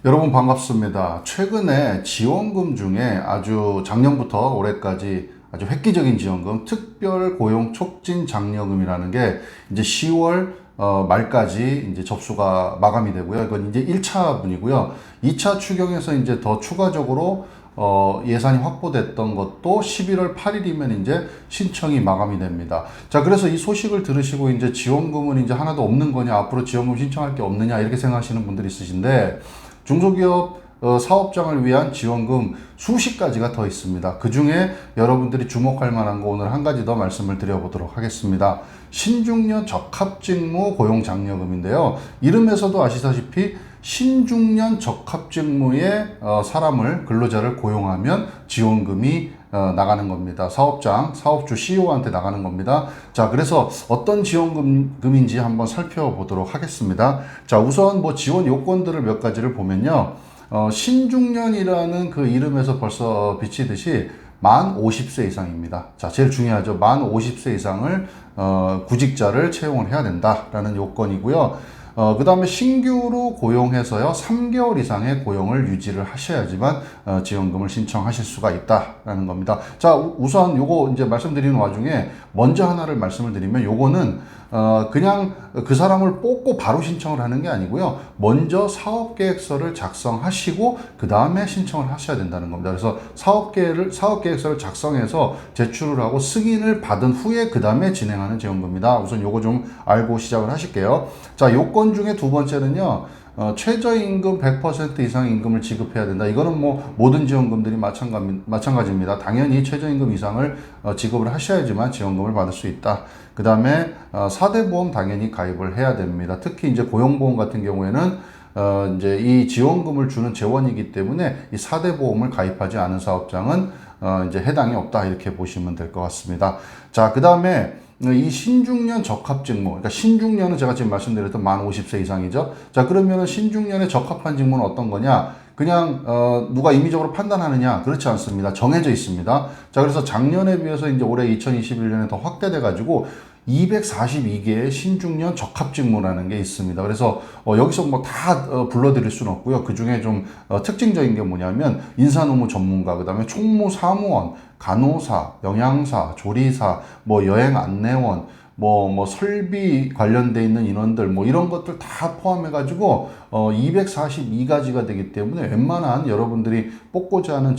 여러분 반갑습니다. 최근에 지원금 중에 아주 작년부터 올해까지 아주 획기적인 지원금, 특별 고용 촉진 장려금이라는 게 이제 10월 말까지 이제 접수가 마감이 되고요. 이건 이제 1차분이고요. 2차 추경에서 이제 더 추가적으로 예산이 확보됐던 것도 11월 8일이면 이제 신청이 마감이 됩니다. 자, 그래서 이 소식을 들으시고 이제 지원금은 이제 하나도 없는 거냐, 앞으로 지원금 신청할 게 없느냐, 이렇게 생각하시는 분들이 있으신데, 중소기업 사업장을 위한 지원금 수십 가지가 더 있습니다. 그 중에 여러분들이 주목할 만한 거 오늘 한 가지 더 말씀을 드려보도록 하겠습니다. 신중년 적합직무 고용장려금인데요. 이름에서도 아시다시피 신중년 적합직무에 사람을 근로자를 고용하면 지원금이 나가는 겁니다. 사업주 CEO한테 나가는 겁니다. 자, 그래서 어떤 지원금인지 한번 살펴보도록 하겠습니다. 자, 우선 뭐 지원 요건들을 몇 가지를 보면요. 신중년이라는 그 이름에서 벌써 비치듯이 만 50세 이상입니다. 자, 제일 중요하죠. 만 50세 이상을 구직자를 채용을 해야 된다라는 요건이고요. 그 다음에 신규로 고용해서요, 3개월 이상의 고용을 유지를 하셔야지만 지원금을 신청하실 수가 있다라는 겁니다. 자, 우선 요거 이제 말씀드리는 와중에 먼저 하나를 말씀을 드리면, 요거는 그냥 그 사람을 뽑고 바로 신청을 하는 게 아니고요. 먼저 사업계획서를 작성하시고 그 다음에 신청을 하셔야 된다는 겁니다. 그래서 사업계획서를 작성해서 제출을 하고 승인을 받은 후에 그 다음에 진행하는 지원금입니다. 우선 요거 좀 알고 시작을 하실게요. 자, 요건 중에 두 번째는요. 최저임금 100% 이상 임금을 지급해야 된다. 이거는 뭐 모든 지원금들이 마찬가지입니다. 당연히 최저임금 이상을 지급을 하셔야지만 지원금을 받을 수 있다. 그 다음에 4대 보험 당연히 가입을 해야 됩니다. 특히 이제 고용보험 같은 경우에는 이제 이 지원금을 주는 재원이기 때문에 이 4대 보험을 가입하지 않은 사업장은 이제 해당이 없다, 이렇게 보시면 될 것 같습니다. 자, 그 다음에 이 신중년 적합직무, 그러니까 신중년은 제가 지금 말씀드렸던 만 50세 이상이죠. 자, 그러면은 신중년에 적합한 직무는 어떤 거냐? 그냥 누가 임의적으로 판단하느냐? 그렇지 않습니다. 정해져 있습니다. 자, 그래서 작년에 비해서 이제 올해 2021년에 더 확대돼 가지고 242개의 신중년 적합직무라는 게 있습니다. 그래서 여기서 뭐 다 불러드릴 수는 없고요. 그 중에 좀 특징적인 게 뭐냐면 인사노무 전문가, 그 다음에 총무사무원, 간호사, 영양사, 조리사, 뭐 여행 안내원, 뭐 설비 관련돼 있는 인원들, 뭐 이런 것들 다 포함해가지고 242가지가 되기 때문에 웬만한 여러분들이 뽑고자 하는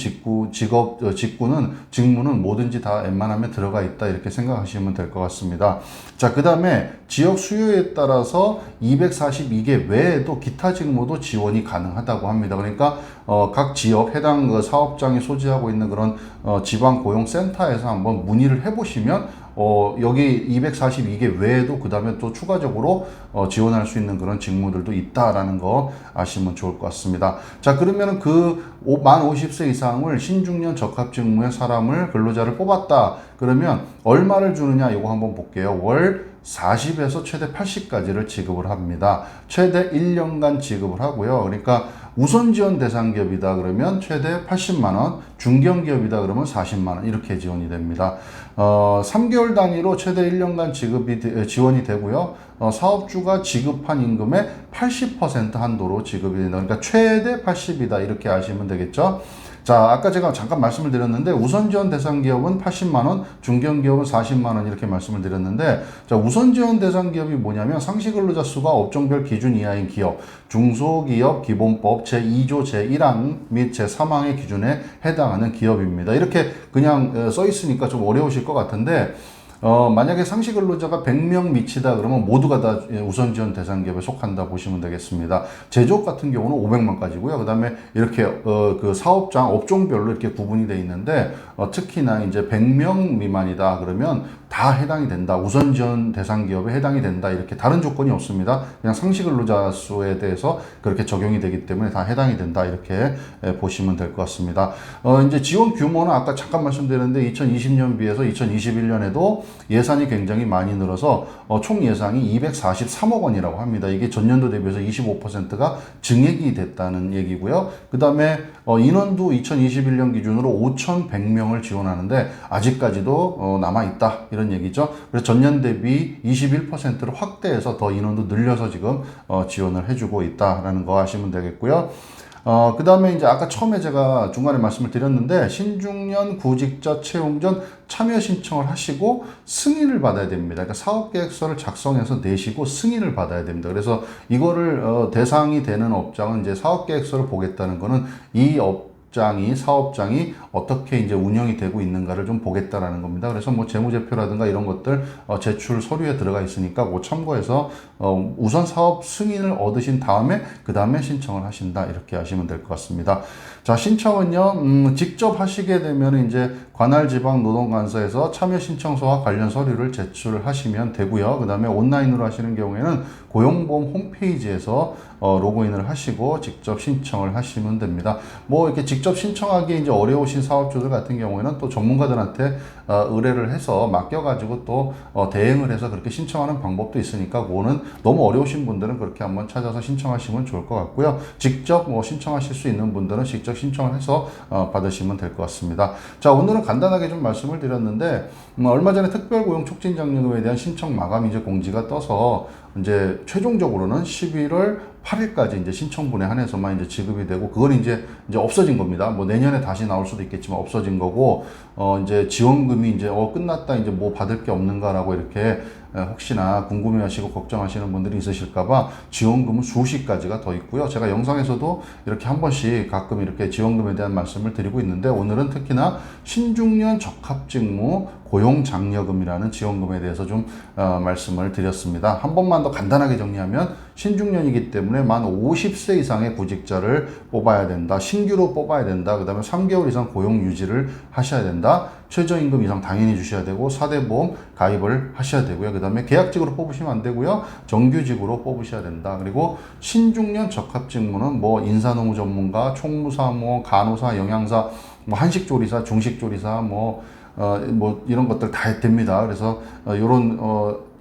직무는 뭐든지 다 웬만하면 들어가 있다, 이렇게 생각하시면 될 것 같습니다. 자, 그 다음에 지역 수요에 따라서 242개 외에도 기타 직무도 지원이 가능하다고 합니다. 그러니까 각 지역 해당 그 사업장이 소지하고 있는 그런 지방고용센터에서 한번 문의를 해보시면 여기 242개 외에도 그 다음에 또 추가적으로 지원할 수 있는 그런 직무들도 있다라는 거 아시면 좋을 것 같습니다. 자, 그러면은 만 50세 이상을 신중년 적합직무의 사람을 근로자를 뽑았다. 그러면 얼마를 주느냐, 이거 한번 볼게요. 월 40에서 최대 80까지를 지급을 합니다. 최대 1년간 지급을 하고요. 그러니까 우선 지원 대상 기업이다 그러면 최대 80만 원, 중견 기업이다 그러면 40만 원, 이렇게 지원이 됩니다. 3개월 단위로 최대 1년간 지원이 되고요. 사업주가 지급한 임금의 80% 한도로 지급이 된다. 그러니까 최대 80이다, 이렇게 아시면 되겠죠. 자, 아까 제가 잠깐 말씀을 드렸는데 우선 지원 대상 기업은 80만 원, 중견 기업은 40만 원, 이렇게 말씀을 드렸는데, 자, 우선 지원 대상 기업이 뭐냐면 상시 근로자 수가 업종별 기준 이하인 기업, 중소기업 기본법 제2조 제1항 및 제3항의 기준에 해당하는 기업입니다. 이렇게 그냥 써 있으니까 좀 어려우실 것 같은데, 만약에 상시 근로자가 100명 미치다 그러면 모두가 다 우선 지원 대상 기업에 속한다 보시면 되겠습니다. 제조업 같은 경우는 500만까지고요. 그 다음에 이렇게 그 사업장 업종별로 이렇게 구분이 돼 있는데, 특히나 이제 100명 미만이다 그러면 다 해당이 된다. 우선 지원 대상 기업에 해당이 된다. 이렇게 다른 조건이 없습니다. 그냥 상시 근로자 수에 대해서 그렇게 적용이 되기 때문에 다 해당이 된다. 이렇게 보시면 될 것 같습니다. 이제 지원 규모는 아까 잠깐 말씀드렸는데 2020년 비해서 2021년에도 예산이 굉장히 많이 늘어서 총 예산이 243억 원이라고 합니다. 이게 전년도 대비해서 25%가 증액이 됐다는 얘기고요. 그 다음에 인원도 2021년 기준으로 5,100명을 지원하는데 아직까지도 남아있다, 이런 얘기죠. 그래서 전년 대비 21%를 확대해서 더 인원도 늘려서 지금 지원을 해주고 있다라는 거 아시면 되겠고요. 그 다음에 이제 아까 처음에 제가 중간에 말씀을 드렸는데 신중년 구직자 채용 전 참여 신청을 하시고 승인을 받아야 됩니다. 그러니까 사업계획서를 작성해서 내시고 승인을 받아야 됩니다. 그래서 이거를 대상이 되는 업장은 이제 사업계획서를 보겠다는 거는 이 사업장이 어떻게 이제 운영이 되고 있는가를 좀 보겠다라는 겁니다. 그래서 뭐 재무제표라든가 이런 것들 제출 서류에 들어가 있으니까 그 참고해서 우선 사업 승인을 얻으신 다음에 그 다음에 신청을 하신다 이렇게 하시면 될 것 같습니다. 자, 신청은요 직접 하시게 되면 이제 관할 지방 노동관서에서 참여 신청서와 관련 서류를 제출하시면 되고요. 그 다음에 온라인으로 하시는 경우에는 고용보험 홈페이지에서 로그인을 하시고 직접 신청을 하시면 됩니다. 뭐 이렇게 직접 신청하기 이제 어려우신 사업주들 같은 경우에는 또 전문가들한테 의뢰를 해서 맡겨가지고 또 대행을 해서 그렇게 신청하는 방법도 있으니까 그거는 너무 어려우신 분들은 그렇게 한번 찾아서 신청하시면 좋을 것 같고요. 직접 뭐 신청하실 수 있는 분들은 직접 신청을 해서 받으시면 될 것 같습니다. 자, 오늘은 간단하게 좀 말씀을 드렸는데 얼마 전에 특별고용촉진장려금에 대한 신청 마감이 이제 공지가 떠서 이제 최종적으로는 11월 8일까지 이제 신청분에 한해서만 이제 지급이 되고 그건 이제 없어진 겁니다. 뭐 내년에 다시 나올 수도 있겠지만 없어진 거고 이제 지원금이 이제 끝났다 이제 뭐 받을 게 없는가라고 이렇게 혹시나 궁금해하시고 걱정하시는 분들이 있으실까봐 지원금은 수십 가지가 더 있고요. 제가 영상에서도 이렇게 한 번씩 가끔 이렇게 지원금에 대한 말씀을 드리고 있는데 오늘은 특히나 신중년 적합직무 고용장려금이라는 지원금에 대해서 좀 말씀을 드렸습니다. 한 번만 더 간단하게 정리하면 신중년이기 때문에 만 50세 이상의 구직자를 뽑아야 된다. 신규로 뽑아야 된다. 그 다음에 3개월 이상 고용 유지를 하셔야 된다. 최저임금 이상 당연히 주셔야 되고 4대 보험 가입을 하셔야 되고요. 그 다음에 계약직으로 뽑으시면 안 되고요. 정규직으로 뽑으셔야 된다. 그리고 신중년 적합직무는 뭐 인사노무 전문가, 총무사, 뭐 간호사, 영양사, 뭐 한식조리사, 중식조리사, 뭐 이런 것들 다 됩니다. 그래서 요런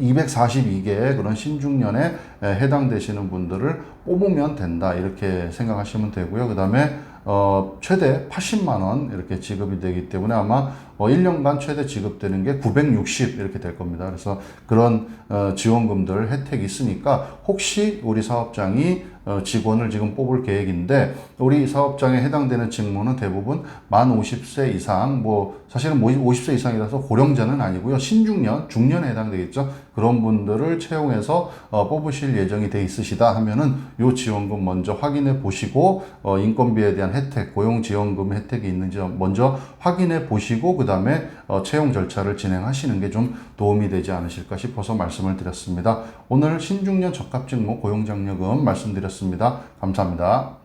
242개의 그런 신중년에 해당되시는 분들을 뽑으면 된다. 이렇게 생각하시면 되고요. 그 다음에 최대 80만 원 이렇게 지급이 되기 때문에 아마 1년간 최대 지급되는 게 960 이렇게 될 겁니다. 그래서 그런 지원금들 혜택이 있으니까 혹시 우리 사업장이 직원을 지금 뽑을 계획인데 우리 사업장에 해당되는 직무는 대부분 만 50세 이상 뭐 사실은 50세 이상이라서 고령자는 아니고요. 신중년, 중년에 해당되겠죠. 그런 분들을 채용해서 뽑으실 예정이 돼 있으시다 하면은 요 지원금 먼저 확인해 보시고 인건비에 대한 혜택, 고용지원금 혜택이 있는지 먼저 확인해 보시고 그 다음에 채용 절차를 진행하시는 게 좀 도움이 되지 않으실까 싶어서 말씀을 드렸습니다. 오늘 신중년 적합직무 고용장려금 말씀드렸습니다. 감사합니다.